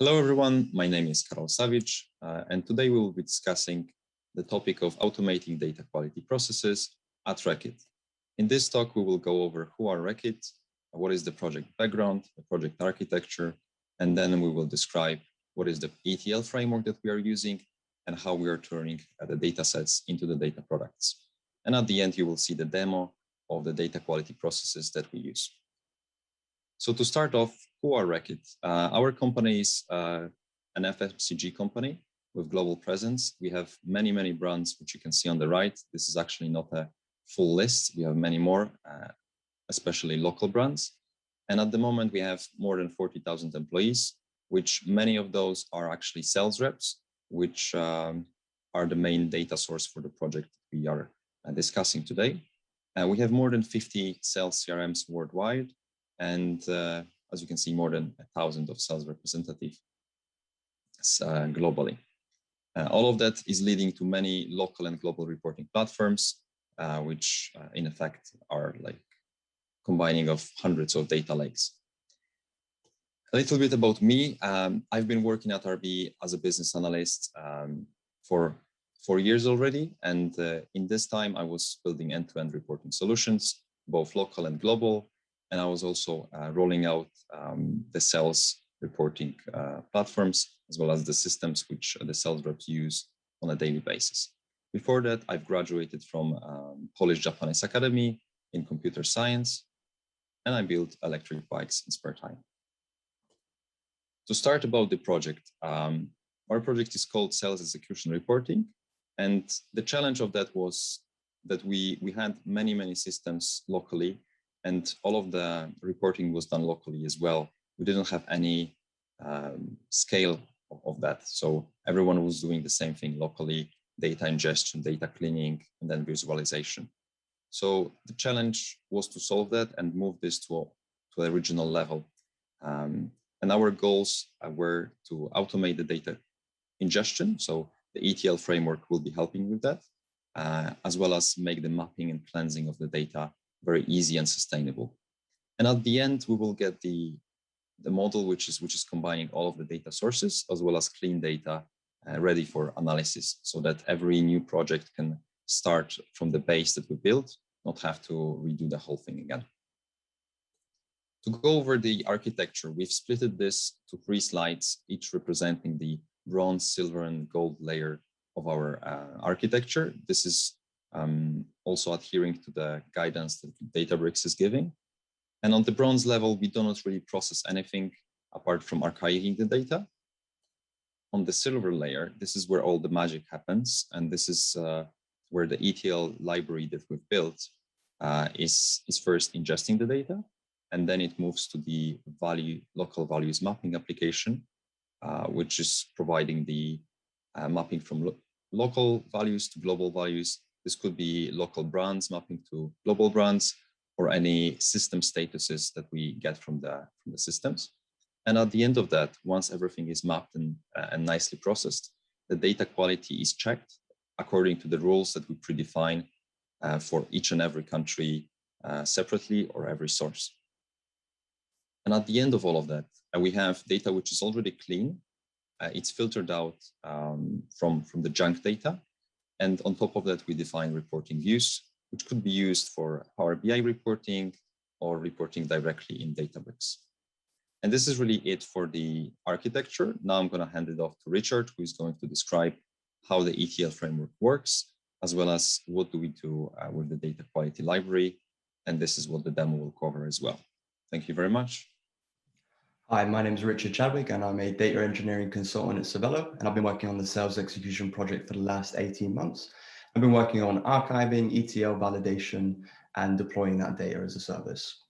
Hello everyone, my name is Karol Savic, and today we will be discussing the topic of automating data quality processes at Reckitt. In this talk, we will go over who are Reckitt, what is the project background, the project architecture, and then we will describe what is the ETL framework that we are using and how we are turning the datasets into the data products. And at the end, you will see the demo of the data quality processes that we use. So to start off, who are Reckitt? Our company is an FMCG company with global presence. We have many, many brands, which you can see on the right. This is actually not a full list. We have many more, especially local brands. And at the moment, we have more than 40,000 employees, which many of those are actually sales reps, which are the main data source for the project we are discussing today. We have more than 50 sales CRMs worldwide. And as you can see, more than 1,000 of sales representatives globally. All of that is leading to many local and global reporting platforms, which in effect are like combining of hundreds of data lakes. A little bit about me. I've been working at RB as a business analyst for 4 years already. And in this time, I was building end-to-end reporting solutions, both local and global. And I was also rolling out the sales reporting platforms, as well as the systems which the sales reps use on a daily basis. Before that, I've graduated from Polish-Japanese Academy in computer science, and I built electric bikes in spare time. To start about the project, our project is called Sales Execution Reporting. And the challenge of that was that we had many, many systems locally, and all of the reporting was done locally as well. We didn't have any scale of that. So everyone was doing the same thing locally, data ingestion, data cleaning, and then visualization. So the challenge was to solve that and move this to a regional level. And our goals were to automate the data ingestion. So the ETL framework will be helping with that, as well as make the mapping and cleansing of the data very easy and sustainable. And at the end, we will get the model which is combining all of the data sources as well as clean data ready for analysis, so that every new project can start from the base that we built, not have to redo the whole thing again. To go over the architecture, we've splitted this to 3 slides, each representing the bronze, silver, and gold layer of our architecture. This is also adhering to the guidance that Databricks is giving. And on the bronze level, we do not really process anything apart from archiving the data. On the silver layer, this is where all the magic happens. And this is where the ETL library that we've built is first ingesting the data. And then it moves to the local values mapping application, which is providing the mapping from local values to global values. This could be local brands mapping to global brands, or any system statuses that we get from the systems. And at the end of that, once everything is mapped and nicely processed, the data quality is checked according to the rules that we predefine for each and every country separately, or every source. And at the end of all of that, we have data which is already clean. It's filtered out from the junk data. And on top of that, we define reporting views, which could be used for Power BI reporting or reporting directly in Databricks. And this is really it for the architecture. Now I'm going to hand it off to Richard, who is going to describe how the ETL framework works, as well as what do we do with the data quality library. And this is what the demo will cover as well. Thank you very much. Hi, my name is Richard Chadwick, and I'm a data engineering consultant at Savello, and I've been working on the sales execution project for the last 18 months. I've been working on archiving, ETL validation, and deploying that data as a service.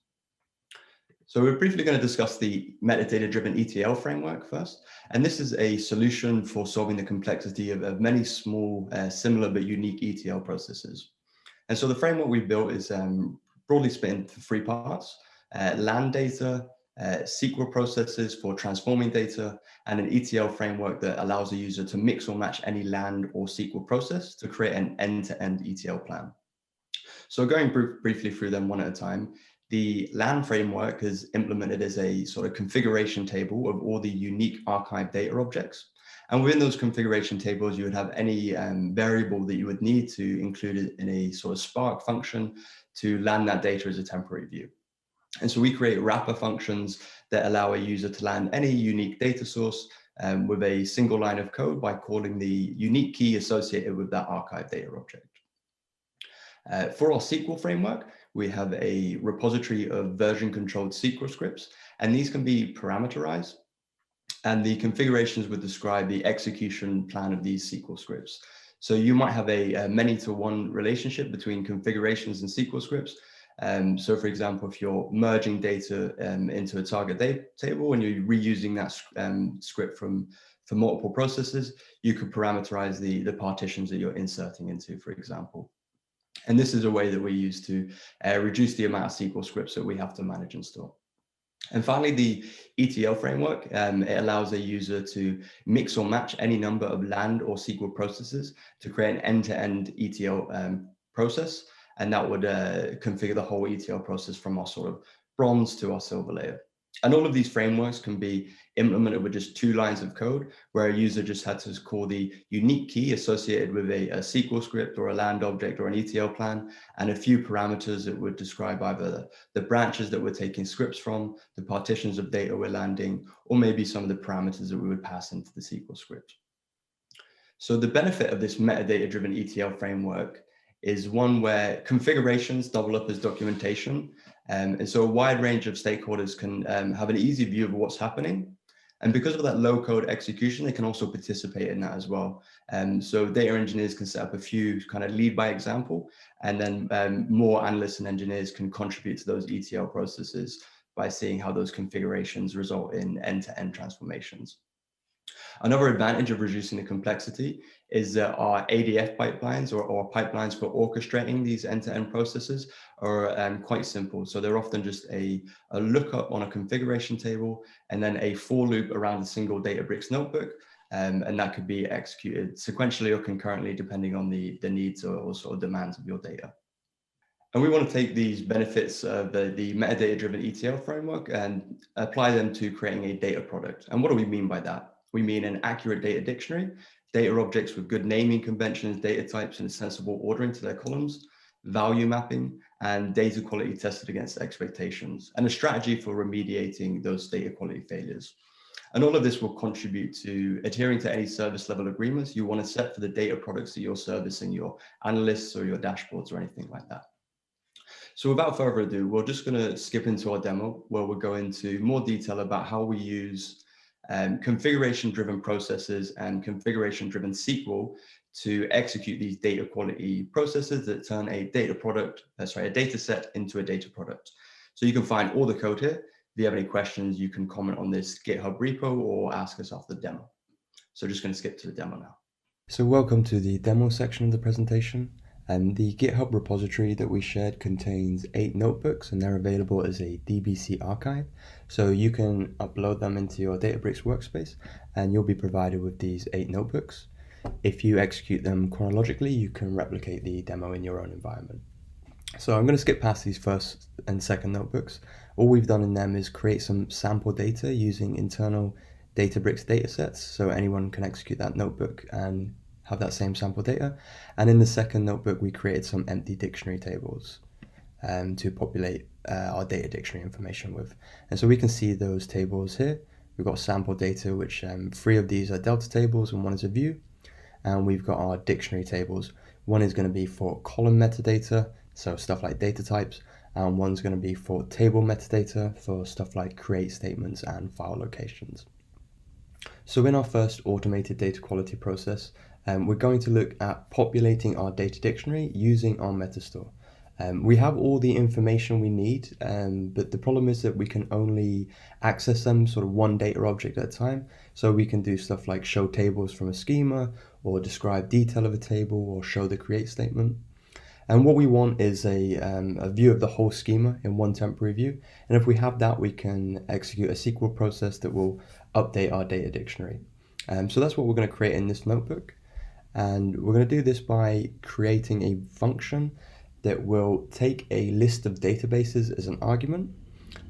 So we're briefly going to discuss the metadata-driven ETL framework first. And this is a solution for solving the complexity of many small, similar but unique ETL processes. And so the framework we built is broadly split into 3 parts: land data, SQL processes for transforming data, and an ETL framework that allows a user to mix or match any land or SQL process to create an end-to-end ETL plan. So going briefly through them one at a time, The LAN framework is implemented as a sort of configuration table of all the unique archive data objects. And within those configuration tables, you would have any variable that you would need to include it in a sort of Spark function to land that data as a temporary view. And so we create wrapper functions that allow a user to land any unique data source with a single line of code by calling the unique key associated with that archive data object. For our SQL framework, we have a repository of version-controlled SQL scripts, and these can be parameterized. And the configurations would describe the execution plan of these SQL scripts. So you might have a many-to-one relationship between configurations and SQL scripts. So for example, if you're merging data into a target data table and you're reusing that script for multiple processes, you could parameterize the partitions that you're inserting into, for example. And this is a way that we use to reduce the amount of SQL scripts that we have to manage and store. And finally, the ETL framework, it allows a user to mix or match any number of land or SQL processes to create an end-to-end ETL process. And that would configure the whole ETL process from our sort of bronze to our silver layer. And all of these frameworks can be implemented with just 2 lines of code, where a user just had to call the unique key associated with a SQL script or a land object or an ETL plan, and a few parameters that would describe either the branches that we're taking scripts from, the partitions of data we're landing, or maybe some of the parameters that we would pass into the SQL script. So the benefit of this metadata-driven ETL framework is one where configurations double up as documentation. And so a wide range of stakeholders can have an easy view of what's happening. And because of that low code execution, they can also participate in that as well. So data engineers can set up a few kind of lead by example, and then more analysts and engineers can contribute to those ETL processes by seeing how those configurations result in end-to-end transformations. Another advantage of reducing the complexity is that our ADF pipelines or pipelines for orchestrating these end-to-end processes are quite simple. So they're often just a lookup on a configuration table and then a for loop around a single Databricks notebook. And that could be executed sequentially or concurrently, depending on the needs or sort of demands of your data. And we want to take these benefits of the metadata-driven ETL framework and apply them to creating a data product. And what do we mean by that? We mean an accurate data dictionary, data objects with good naming conventions, data types, and a sensible ordering to their columns, value mapping, and data quality tested against expectations, and a strategy for remediating those data quality failures. And all of this will contribute to adhering to any service level agreements you want to set for the data products that you're servicing your analysts or your dashboards or anything like that. So without further ado, we're just going to skip into our demo where we'll go into more detail about how we use configuration-driven processes and configuration-driven SQL to execute these data quality processes that turn a data set into a data product. So you can find all the code here. If you have any questions, you can comment on this GitHub repo or ask us after the demo. So just going to skip to the demo now. So welcome to the demo section of the presentation. And the GitHub repository that we shared contains 8 notebooks, and they're available as a DBC archive. So you can upload them into your Databricks workspace, and you'll be provided with these 8 notebooks. If you execute them chronologically, you can replicate the demo in your own environment. So I'm going to skip past these first and second notebooks. All we've done in them is create some sample data using internal Databricks datasets, so anyone can execute that notebook and have that same sample data. And in the second notebook, we created some empty dictionary tables to populate our data dictionary information with. And so we can see those tables here. We've got sample data, which 3 of these are delta tables and 1 is a view. And we've got our dictionary tables. 1 is going to be for column metadata, so stuff like data types, and 1's going to be for table metadata for stuff like create statements and file locations. So in our first automated data quality process, we're going to look at populating our data dictionary using our metastore. We have all the information we need, but the problem is that we can only access them sort of one data object at a time. So we can do stuff like show tables from a schema, or describe detail of a table, or show the create statement. And what we want is a view of the whole schema in one temporary view. And if we have that, we can execute a SQL process that will update our data dictionary. So that's what we're going to create in this notebook. And we're going to do this by creating a function that will take a list of databases as an argument,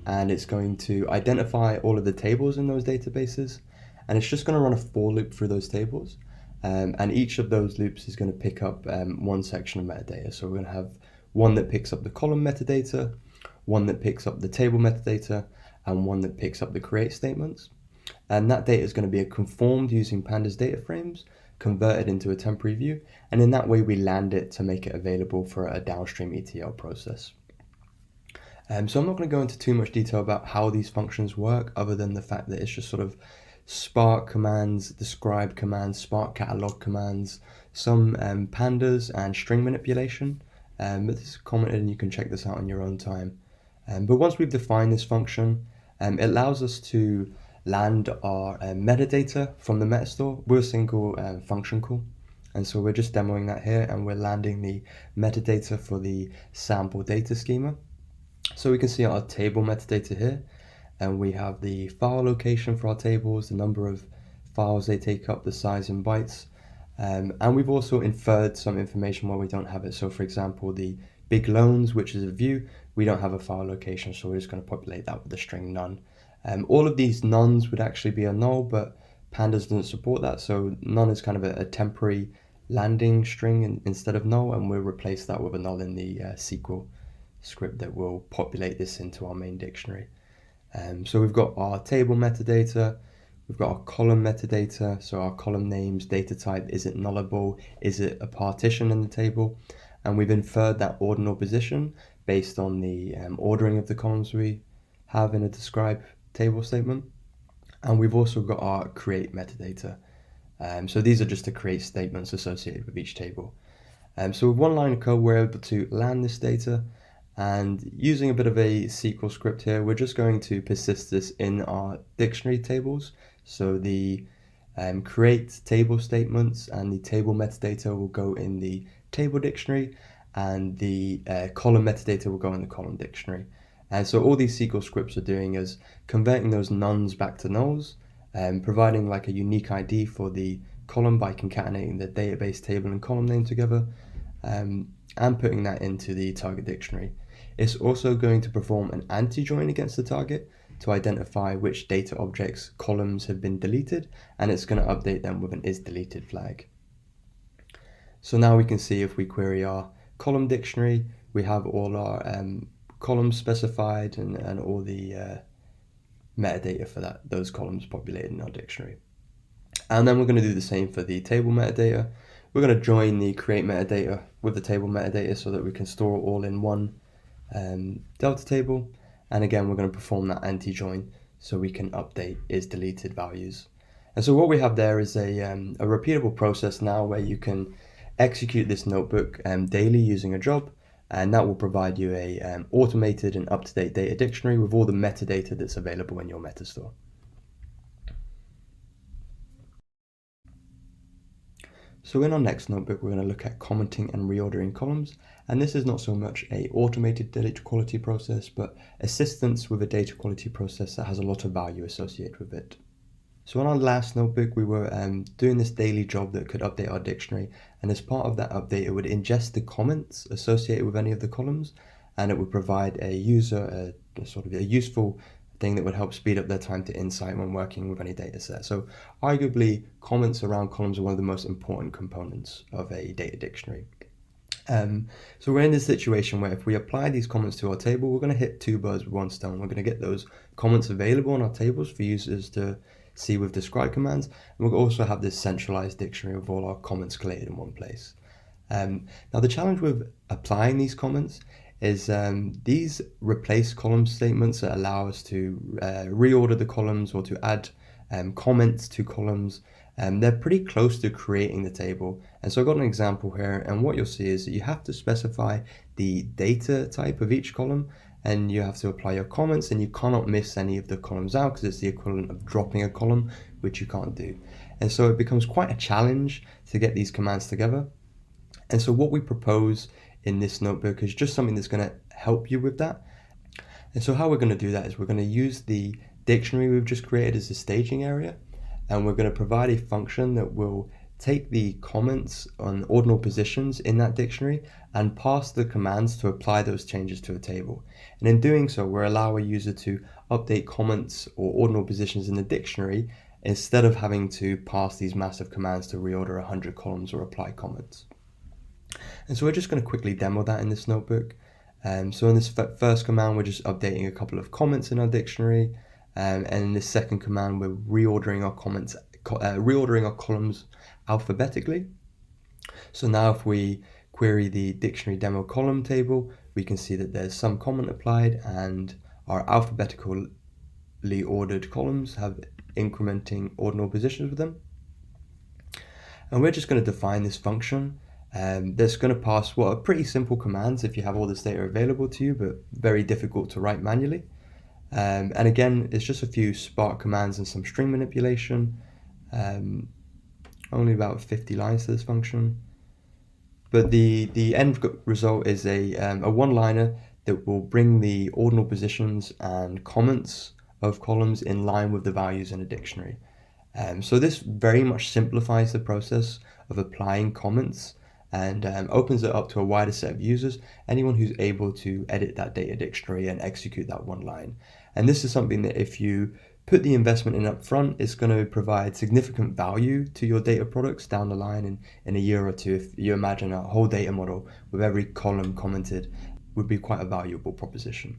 and it's going to identify all of the tables in those databases, and it's just going to run a for loop through those tables. And each of those loops is going to pick up one section of metadata. So we're going to have one that picks up the column metadata, one that picks up the table metadata, and one that picks up the create statements. And that data is going to be conformed using pandas data frames, converted into a temporary view, and in that way we land it to make it available for a downstream ETL process. So I'm not going to go into too much detail about how these functions work, other than the fact that it's just sort of Spark commands, describe commands, Spark catalog commands, some pandas and string manipulation. But this is commented and you can check this out on your own time. But once we've defined this function, it allows us to land our metadata from the metastore with a single function call. And so we're just demoing that here, and we're landing the metadata for the sample data schema. So we can see our table metadata here, and we have the file location for our tables, the number of files they take up, the size in bytes. And we've also inferred some information where we don't have it. So for example, the big loans, which is a view, we don't have a file location, so we're just going to populate that with the string none. All of these nones would actually be a null, but pandas doesn't support that, so none is kind of a temporary landing string instead of null, and we'll replace that with a null in the SQL script that will populate this into our main dictionary. So we've got our table metadata, we've got our column metadata, so our column names, data type, is it nullable, is it a partition in the table, and we've inferred that ordinal position based on the ordering of the columns we have in a describe table statement. And we've also got our create metadata. So these are just the create statements associated with each table. So with one line of code, we're able to land this data, and using a bit of a SQL script here, we're just going to persist this in our dictionary tables. So the create table statements and the table metadata will go in the table dictionary, and the column metadata will go in the column dictionary. And so all these SQL scripts are doing is converting those nones back to nulls, providing like a unique ID for the column by concatenating the database table and column name together, and putting that into the target dictionary. It's also going to perform an anti-join against the target to identify which data objects columns have been deleted, and it's going to update them with an isDeleted flag. So now we can see if we query our column dictionary, we have all our columns specified and all the metadata for those columns populated in our dictionary. And then we're going to do the same for the table metadata. We're going to join the create metadata with the table metadata so that we can store it all in one delta table. And again, we're going to perform that anti-join so we can update isDeleted values. And so what we have there is a repeatable process now where you can execute this notebook daily using a job, and that will provide you a automated and up-to-date data dictionary with all the metadata that's available in your metastore. So in our next notebook, we're going to look at commenting and reordering columns, and this is not so much a automated data quality process, but assistance with a data quality process that has a lot of value associated with it. So on our last notebook, we were doing this daily job that could update our dictionary, and as part of that update, it would ingest the comments associated with any of the columns, and it would provide a user a sort of a useful thing that would help speed up their time to insight when working with any data set. So arguably, comments around columns are one of the most important components of a data dictionary. So we're in this situation where if we apply these comments to our table, we're going to hit two birds with one stone. We're going to get those comments available on our tables for users to see with describe commands, and we'll also have this centralized dictionary of all our comments collated in one place. Now the challenge with applying these comments is these replace column statements that allow us to reorder the columns or to add comments to columns. They're pretty close to creating the table. And so I've got an example here, and what you'll see is that you have to specify the data type of each column, and you have to apply your comments, and you cannot miss any of the columns out because it's the equivalent of dropping a column, which you can't do. And so it becomes quite a challenge to get these commands together. And so what we propose in this notebook is just something that's going to help you with that. And so how we're going to do that is we're going to use the dictionary we've just created as a staging area, and we're going to provide a function that will take the comments on ordinal positions in that dictionary and pass the commands to apply those changes to a table. And in doing so, we'll allow a user to update comments or ordinal positions in the dictionary instead of having to pass these massive commands to reorder 100 columns or apply comments. And so we're just going to quickly demo that in this notebook. So in this first command, we're just updating a couple of comments in our dictionary. And in this second command, we're reordering our columns alphabetically. So now if we query the dictionary demo column table, we can see that there's some comment applied and our alphabetically ordered columns have incrementing ordinal positions with them. And we're just going to define this function that's going to pass what are pretty simple commands if you have all this data available to you, but very difficult to write manually. And again, it's just a few Spark commands and some string manipulation. Only about 50 lines to this function. But the end result is a one-liner that will bring the ordinal positions and comments of columns in line with the values in a dictionary. So this very much simplifies the process of applying comments and opens it up to a wider set of users, anyone who's able to edit that data dictionary and execute that one line. And this is something that if you put the investment in up front, it's going to provide significant value to your data products down the line in a year or two. If you imagine a whole data model with every column commented, would be quite a valuable proposition.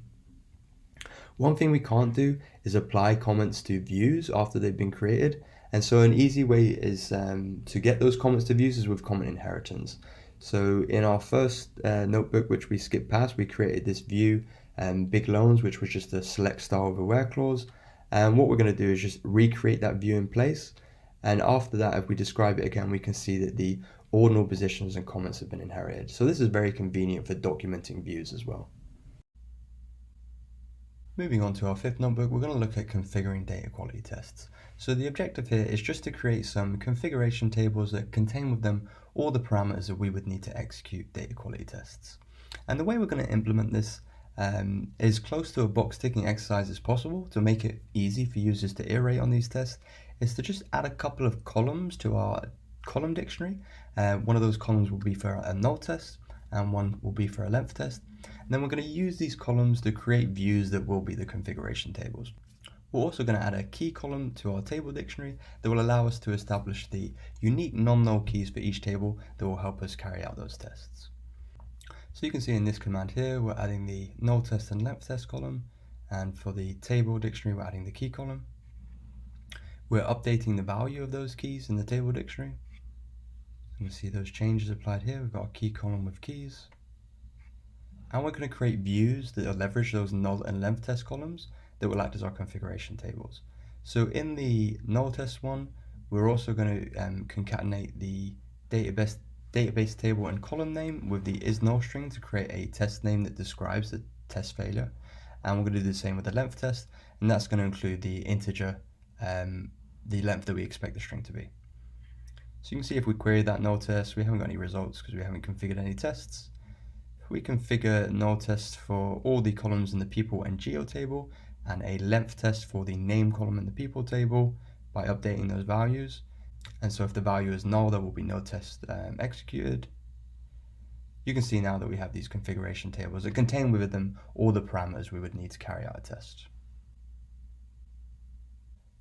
One thing we can't do is apply comments to views after they've been created. And so an easy way is to get those comments to views is with comment inheritance. So in our first notebook, which we skipped past, we created this view, big loans, which was just a select style over where clause. And what we're going to do is just recreate that view in place. And after that, if we describe it again, we can see that the ordinal positions and comments have been inherited. So this is very convenient for documenting views as well. Moving on to our fifth notebook, we're going to look at configuring data quality tests. So the objective here is just to create some configuration tables that contain with them all the parameters that we would need to execute data quality tests. And the way we're going to implement this is close to a box ticking exercise as possible to make it easy for users to iterate on these tests, is to just add a couple of columns to our column dictionary. One of those columns will be for a null test and one will be for a length test. And then we're going to use these columns to create views that will be the configuration tables. We're also going to add a key column to our table dictionary that will allow us to establish the unique non-null keys for each table that will help us carry out those tests. So you can see in this command here, we're adding the null test and length test column, and for the table dictionary, we're adding the key column. We're updating the value of those keys in the table dictionary. You can see those changes applied here. We've got a key column with keys. And we're going to create views that will leverage those null and length test columns that will act as our configuration tables. So in the null test one, we're also going to concatenate the database table and column name with the isNull string to create a test name that describes the test failure. And we're going to do the same with the length test, and that's going to include the integer, the length that we expect the string to be. So you can see if we query that null test, we haven't got any results because we haven't configured any tests. We configure null tests for all the columns in the people and geo table, and a length test for the name column in the people table by updating those values. And so if the value is null, there will be no test executed. You can see now that we have these configuration tables that contain within them all the parameters we would need to carry out a test.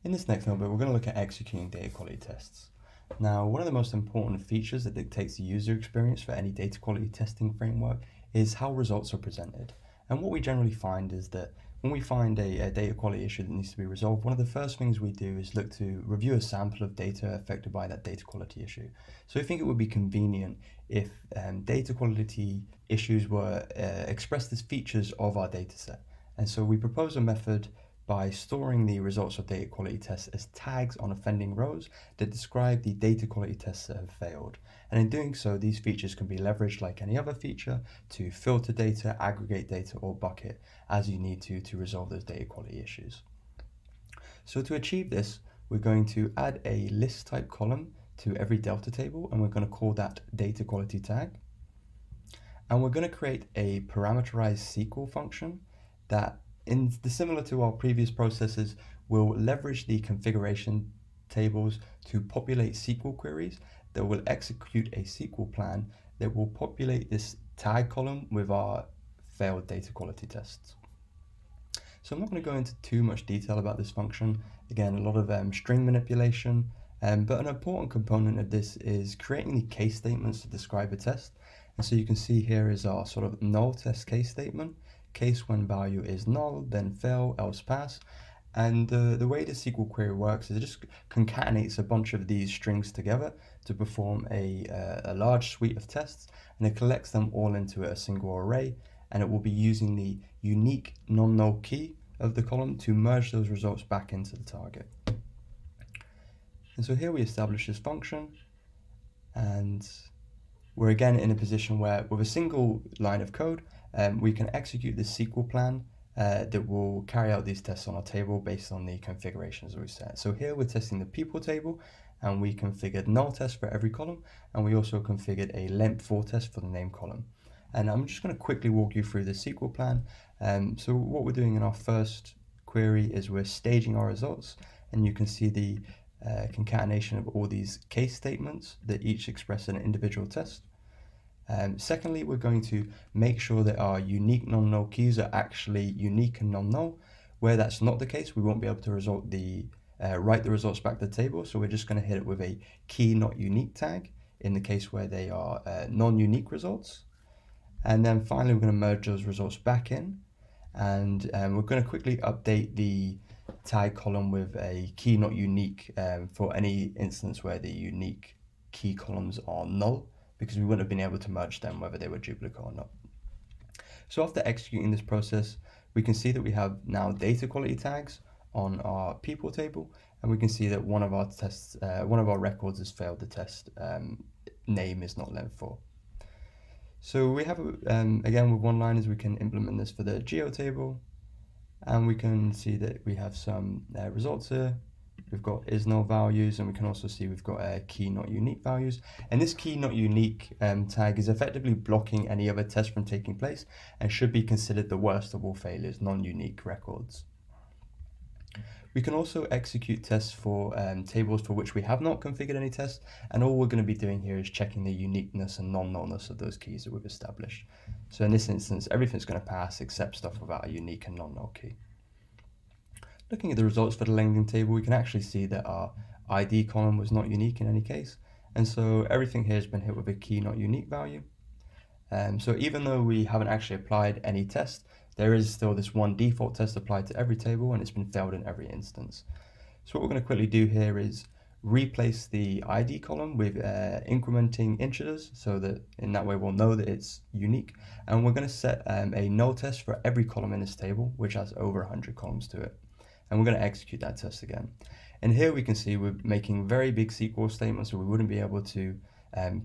In this next notebook, we're going to look at executing data quality tests. Now, one of the most important features that dictates the user experience for any data quality testing framework is how results are presented. And what we generally find is that when we find a data quality issue that needs to be resolved, one of the first things we do is look to review a sample of data affected by that data quality issue. So I think it would be convenient if data quality issues were expressed as features of our dataset. And so we propose a method by storing the results of data quality tests as tags on offending rows that describe the data quality tests that have failed. And in doing so, these features can be leveraged like any other feature to filter data, aggregate data, or bucket as you need to resolve those data quality issues. So to achieve this, we're going to add a list type column to every delta table, and we're going to call that data quality tag. And we're going to create a parameterized SQL function that, similar to our previous processes, will leverage the configuration tables to populate SQL queries that will execute a SQL plan that will populate this tag column with our failed data quality tests. So I'm not going to go into too much detail about this function. Again, a lot of string manipulation, but an important component of this is creating the case statements to describe a test. And so you can see here is our sort of null test case statement. Case when value is null, then fail, else pass. And the way the SQL query works is it just concatenates a bunch of these strings together to perform a large suite of tests, and it collects them all into a single array, and it will be using the unique non-null key of the column to merge those results back into the target. And so here we establish this function, and we're again in a position where with a single line of code, we can execute this SQL plan that will carry out these tests on our table based on the configurations that we set. So here we're testing the people table, and we configured null test for every column, and we also configured a length for test for the name column. And I'm just going to quickly walk you through the SQL plan. So what we're doing in our first query is we're staging our results, and you can see the concatenation of all these case statements that each express an individual test. Secondly, we're going to make sure that our unique non-null keys are actually unique and non-null. Where that's not the case, we won't be able to write the results back to the table, so we're just going to hit it with a key not unique tag in the case where they are non-unique results. And then finally, we're going to merge those results back in, and we're going to quickly update the tag column with a key not unique for any instance where the unique key columns are null, because we wouldn't have been able to merge them whether they were duplicate or not. So after executing this process, we can see that we have now data quality tags on our people table, and we can see that one of our records has failed the test. Name is not length for. So we have, again, with one-liners, we can implement this for the geo table, and we can see that we have some results here. We've got is null values, and we can also see we've got key not unique values. And this key not unique tag is effectively blocking any other test from taking place and should be considered the worst of all failures, non-unique records. We can also execute tests for tables for which we have not configured any tests, and all we're going to be doing here is checking the uniqueness and non-nullness of those keys that we've established. So in this instance, everything's going to pass except stuff without a unique and non-null key. Looking at the results for the lengthening table, we can actually see that our ID column was not unique in any case, and so everything here has been hit with a key not unique value. So even though we haven't actually applied any test, there is still this one default test applied to every table, and it's been failed in every instance. So what we're going to quickly do here is replace the ID column with incrementing integers, so that in that way we'll know that it's unique. And we're going to set a null test for every column in this table, which has over 100 columns to it. And we're going to execute that test again. And here we can see we're making very big SQL statements, so we wouldn't be able to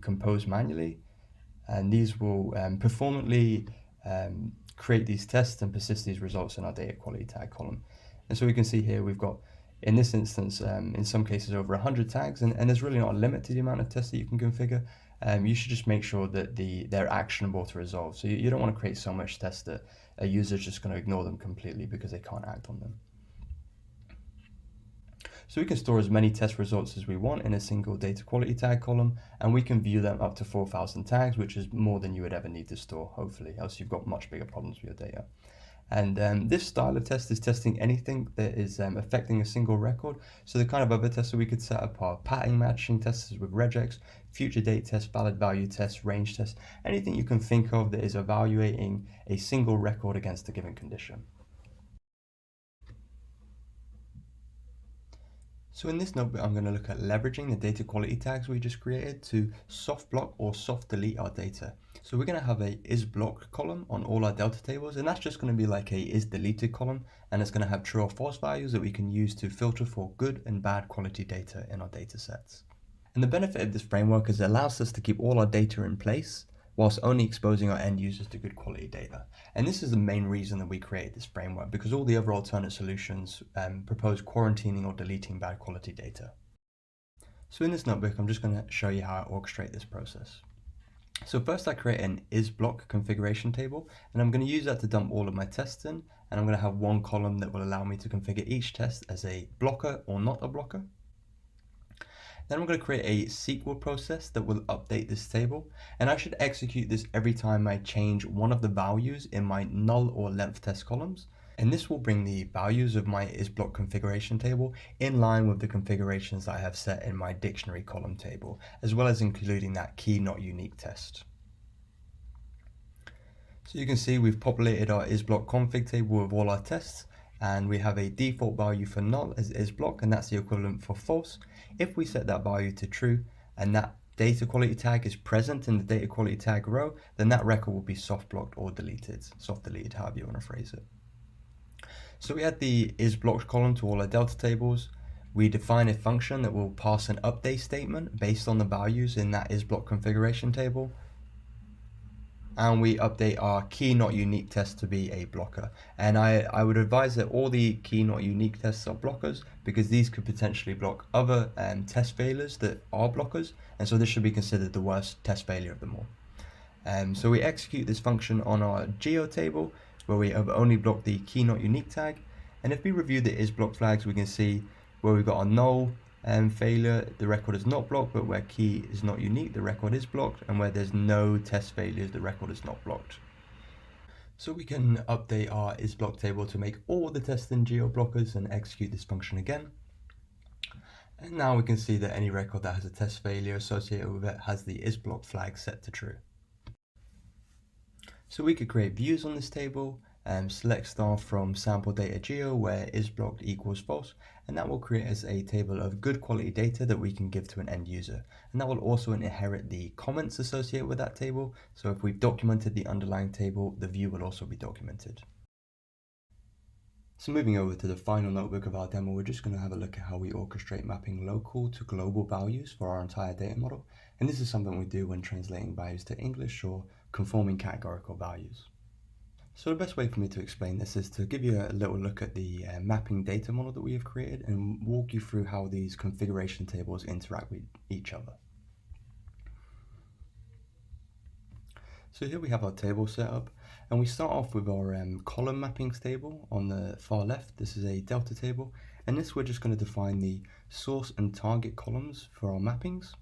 compose manually. And these will performantly create these tests and persist these results in our data quality tag column. And so we can see here we've got, in this instance, in some cases over 100 tags, and there's really not a limit to the amount of tests that you can configure. You should just make sure that they're actionable to resolve. So you don't want to create so much tests that a user's just going to ignore them completely because they can't act on them. So we can store as many test results as we want in a single data quality tag column, and we can view them up to 4,000 tags, which is more than you would ever need to store, hopefully, else you've got much bigger problems with your data. And this style of test is testing anything that is affecting a single record. So the kind of other tests that we could set up are pattern matching tests with regex, future date tests, valid value tests, range tests, anything you can think of that is evaluating a single record against a given condition. So in this notebook, I'm going to look at leveraging the data quality tags we just created to soft block or soft delete our data. So we're going to have a is blocked column on all our delta tables, and that's just going to be like a is deleted column, and it's going to have true or false values that we can use to filter for good and bad quality data in our data sets. And the benefit of this framework is it allows us to keep all our data in place whilst only exposing our end users to good quality data. And this is the main reason that we created this framework, because all the other alternate solutions propose quarantining or deleting bad quality data. So in this notebook, I'm just going to show you how I orchestrate this process. So first I create an isBlock configuration table, and I'm going to use that to dump all of my tests in, and I'm going to have one column that will allow me to configure each test as a blocker or not a blocker. Then I'm going to create a SQL process that will update this table, and I should execute this every time I change one of the values in my null or length test columns. And this will bring the values of my isBlock configuration table in line with the configurations that I have set in my dictionary column table, as well as including that key not unique test. So you can see we've populated our isBlock config table with all our tests, and we have a default value for null as isBlock, and that's the equivalent for false. If we set that value to true and that data quality tag is present in the data quality tag row, then that record will be soft blocked or deleted, soft deleted, however you want to phrase it. So we add the isBlocked column to all our delta tables. We define a function that will pass an update statement based on the values in that isBlock configuration table. And we update our key not unique test to be a blocker. And I would advise that all the key not unique tests are blockers, because these could potentially block other test failures that are blockers. And so this should be considered the worst test failure of them all. So we execute this function on our geo table, where we have only blocked the key not unique tag. And if we review the isBlock flags, we can see where we've got our null failure, the record is not blocked, but where key is not unique, the record is blocked, and where there's no test failures, the record is not blocked. So we can update our isBlock table to make all the tests in geo blockers and execute this function again. And now we can see that any record that has a test failure associated with it has the isBlock flag set to true. So we could create views on this table, select star from sample data geo where isBlocked equals false, and that will create us a table of good quality data that we can give to an end user. And that will also inherit the comments associated with that table. So if we've documented the underlying table, the view will also be documented. So moving over to the final notebook of our demo, we're just going to have a look at how we orchestrate mapping local to global values for our entire data model. And this is something we do when translating values to English or conforming categorical values. So the best way for me to explain this is to give you a little look at the mapping data model that we have created and walk you through how these configuration tables interact with each other. So here we have our table set up, and we start off with our column mappings table on the far left. This is a delta table, and this we're just going to define the source and target columns for our mappings.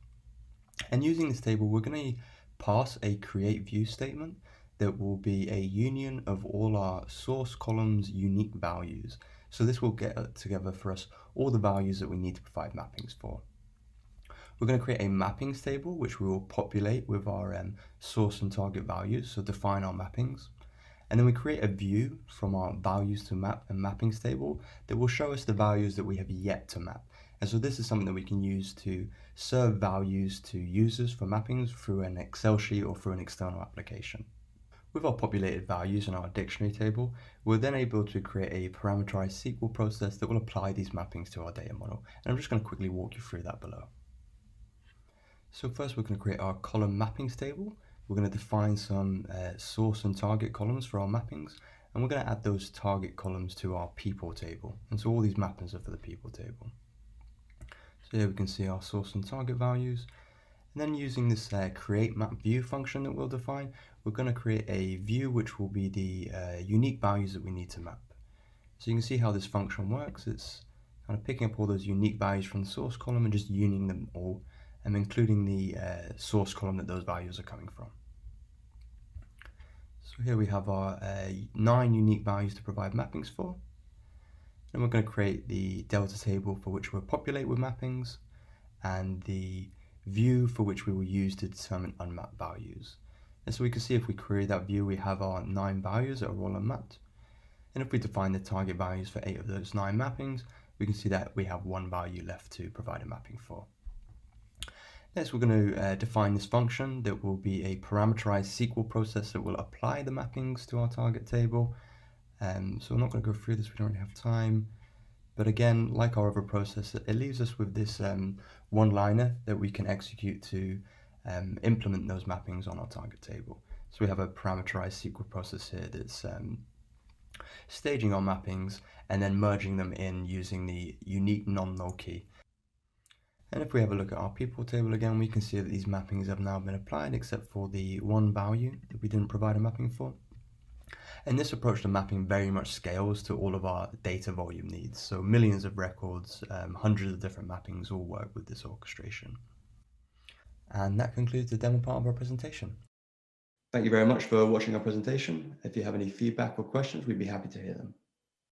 And using this table, we're going to pass a create view statement that will be a union of all our source columns unique values. So this will get together for us all the values that we need to provide mappings for. We're going to create a mappings table, which we will populate with our source and target values, so define our mappings. And then we create a view from our values to map and mappings table that will show us the values that we have yet to map. And so this is something that we can use to serve values to users for mappings through an Excel sheet or through an external application. With our populated values in our dictionary table, we're then able to create a parametrized SQL process that will apply these mappings to our data model. And I'm just going to quickly walk you through that below. So first we're going to create our column mappings table. We're going to define some source and target columns for our mappings, and we're going to add those target columns to our people table. And so all these mappings are for the people table. So here we can see our source and target values. And then using this create map view function that we'll define, we're going to create a view which will be the unique values that we need to map. So you can see how this function works. It's kind of picking up all those unique values from the source column and just unioning them all, and including the source column that those values are coming from. So here we have our 9 unique values to provide mappings for. And we're going to create the delta table for which we'll populate with mappings, and the view for which we will use to determine unmapped values. And so we can see if we query that view, we have our 9 values that are all unmapped. And if we define the target values for 8 of those 9 mappings, we can see that we have 1 value left to provide a mapping for. Next, we're going to define this function that will be a parameterized SQL process that will apply the mappings to our target table. So we're not going to go through this, we don't really have time. But again, like our other process, it leaves us with this one-liner that we can execute to implement those mappings on our target table. So we have a parameterized SQL process here that's staging our mappings and then merging them in using the unique non-null key. And if we have a look at our people table again, we can see that these mappings have now been applied except for the 1 value that we didn't provide a mapping for. And this approach to mapping very much scales to all of our data volume needs. So millions of records, hundreds of different mappings all work with this orchestration. And that concludes the demo part of our presentation. Thank you very much for watching our presentation. If you have any feedback or questions, we'd be happy to hear them.